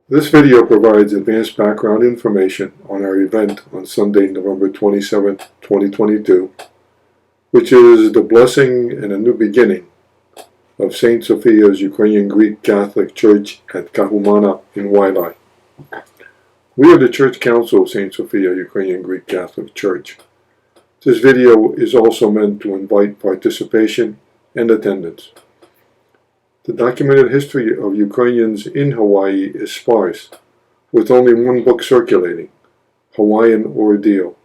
This video provides advanced background information on our event on Sunday, November 27, 2022, which is the blessing and a new beginning of St. Sophia's Ukrainian Greek Catholic Church at Kahumana in Wailai. We are the Church Council of St. Sophia Ukrainian Greek Catholic Church. This video is also meant to invite participation and attendance. The documented history of Ukrainians in Hawaii is sparse, with only one book circulating, Hawaiian Ordeal,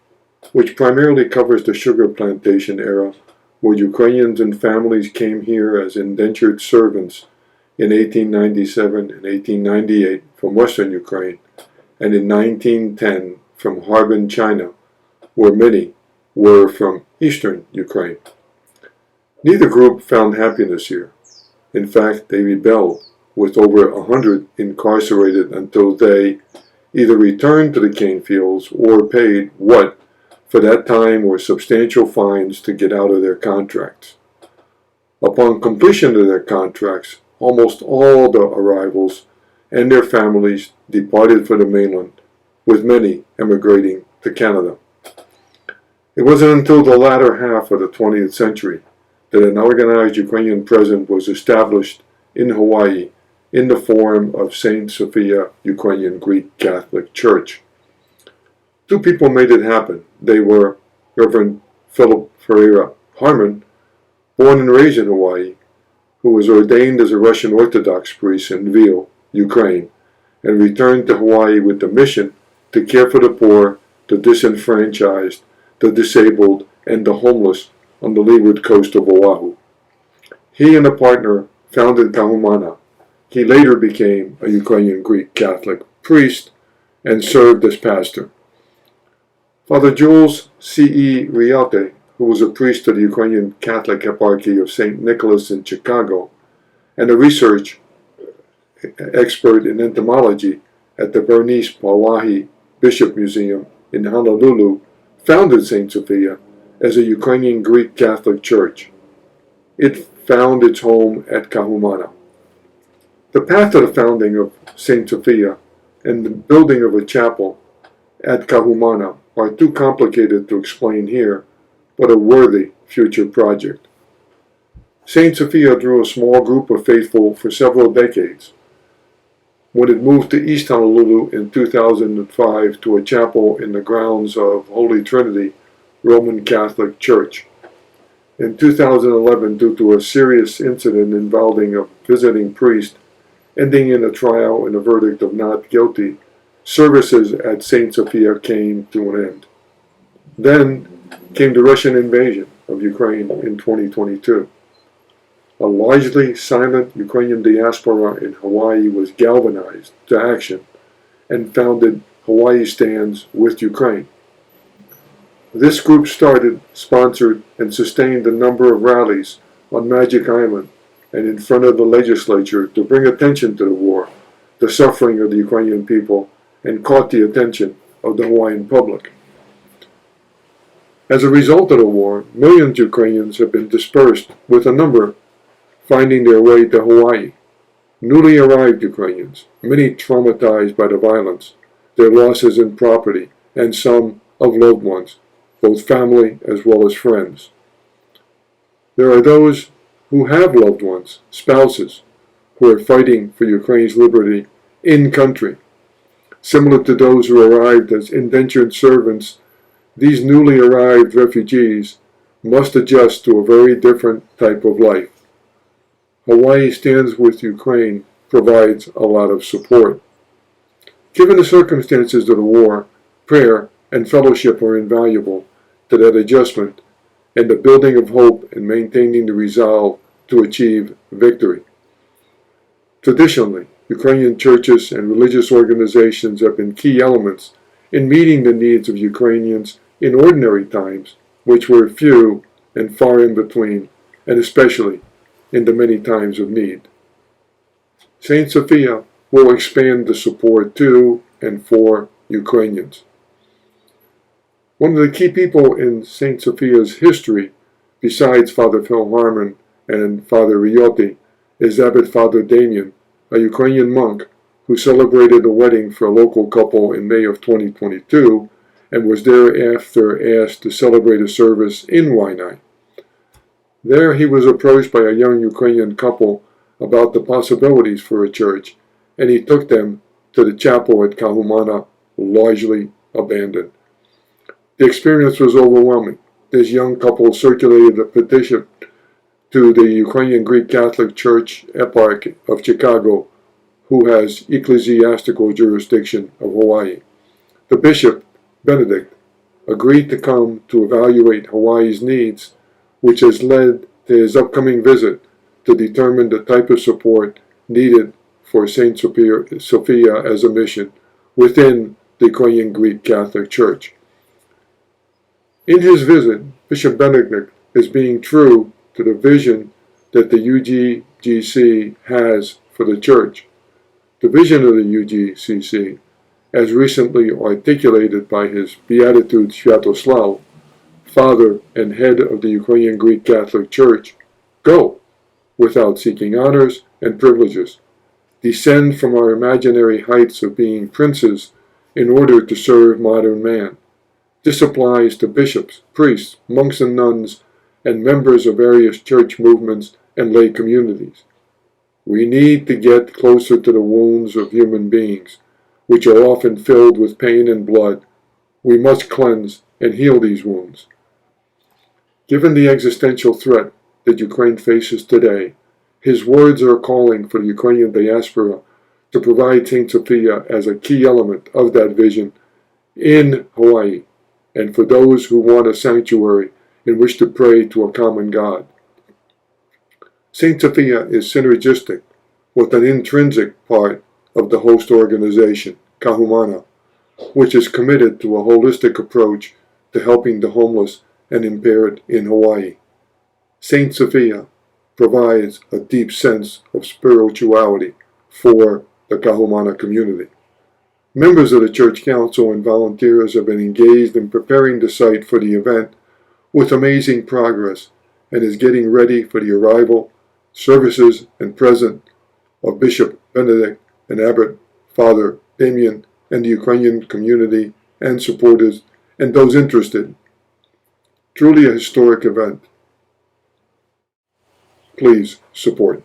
which primarily covers the sugar plantation era, where Ukrainians and families came here as indentured servants in 1897 and 1898 from western Ukraine, and in 1910 from Harbin, China, where many were from eastern Ukraine. Neither group found happiness here. In fact, they rebelled, with over 100 incarcerated until they either returned to the cane fields or paid what, for that time, were substantial fines to get out of their contracts. Upon completion of their contracts, almost all the arrivals and their families departed for the mainland, with many emigrating to Canada. It wasn't until the latter half of the 20th century that an organized Ukrainian presence was established in Hawaii in the form of St. Sophia Ukrainian Greek Catholic Church. Two people made it happen. They were Reverend Philip Ferreira Harmon, born and raised in Hawaii, who was ordained as a Russian Orthodox priest in Lviv, Ukraine, and returned to Hawaii with the mission to care for the poor, the disenfranchised, the disabled, and the homeless on the leeward coast of Oahu. He and a partner founded Kahumana. He later became a Ukrainian Greek Catholic priest and served as pastor. Father Jules C.E. Riate, who was a priest of the Ukrainian Catholic Eparchy of St. Nicholas in Chicago and a research expert in entomology at the Bernice Pauahi Bishop Museum in Honolulu, founded St. Sophia as a Ukrainian Greek Catholic Church. It found its home at Kahumana. The path to the founding of St. Sophia and the building of a chapel at Kahumana are too complicated to explain here, but a worthy future project. St. Sophia drew a small group of faithful for several decades. When it moved to East Honolulu in 2005 to a chapel in the grounds of Holy Trinity Roman Catholic Church. In 2011, due to a serious incident involving a visiting priest, ending in a trial and a verdict of not guilty, services at St. Sophia came to an end. Then came the Russian invasion of Ukraine in 2022. A largely silent Ukrainian diaspora in Hawaii was galvanized to action and founded Hawaii Stands with Ukraine. This group started, sponsored, and sustained a number of rallies on Magic Island and in front of the legislature to bring attention to the war, the suffering of the Ukrainian people, and caught the attention of the Hawaiian public. As a result of the war, millions of Ukrainians have been dispersed, with a number finding their way to Hawaii. Newly arrived Ukrainians, many traumatized by the violence, their losses in property, and some of loved ones, both family as well as friends. There are those who have loved ones, spouses, who are fighting for Ukraine's liberty in country. Similar to those who arrived as indentured servants, these newly arrived refugees must adjust to a very different type of life. Hawaii Stands with Ukraine provides a lot of support. Given the circumstances of the war, prayer and fellowship are invaluable to that adjustment and the building of hope and maintaining the resolve to achieve victory. Traditionally, Ukrainian churches and religious organizations have been key elements in meeting the needs of Ukrainians in ordinary times, which were few and far in between, and especially in the many times of need. St. Sophia will expand the support to and for Ukrainians. One of the key people in St. Sophia's history, besides Father Phil Harmon and Father Rioti, is Abbot Father Damien, a Ukrainian monk who celebrated a wedding for a local couple in May of 2022 and was thereafter asked to celebrate a service in Waianae. There he was approached by a young Ukrainian couple about the possibilities for a church, and he took them to the chapel at Kahumana, largely abandoned. The experience was overwhelming. This young couple circulated a petition to the Ukrainian Greek Catholic Church Eparch of Chicago, who has ecclesiastical jurisdiction of Hawaii. The bishop, Benedict, agreed to come to evaluate Hawaii's needs, which has led to his upcoming visit to determine the type of support needed for St. Sophia as a mission within the Ukrainian Greek Catholic Church. In his visit, Bishop Benedict is being true to the vision that the UGCC has for the Church. The vision of the UGCC, as recently articulated by his Beatitude Sviatoslav, father and head of the Ukrainian Greek Catholic Church, go, without seeking honors and privileges, descend from our imaginary heights of being princes in order to serve modern man. This applies to bishops, priests, monks and nuns, and members of various church movements and lay communities. We need to get closer to the wounds of human beings, which are often filled with pain and blood. We must cleanse and heal these wounds. Given the existential threat that Ukraine faces today, his words are calling for the Ukrainian diaspora to provide St. Sophia as a key element of that vision in Hawaii, and for those who want a sanctuary in which to pray to a common God. St. Sophia is synergistic with an intrinsic part of the host organization, Kahumana, which is committed to a holistic approach to helping the homeless and impaired in Hawaii. St. Sophia provides a deep sense of spirituality for the Kahumana community. Members of the Church Council and volunteers have been engaged in preparing the site for the event with amazing progress and is getting ready for the arrival, services, and presence of Bishop Benedict and Abbot Father Damien and the Ukrainian community and supporters and those interested. Truly a historic event. Please support.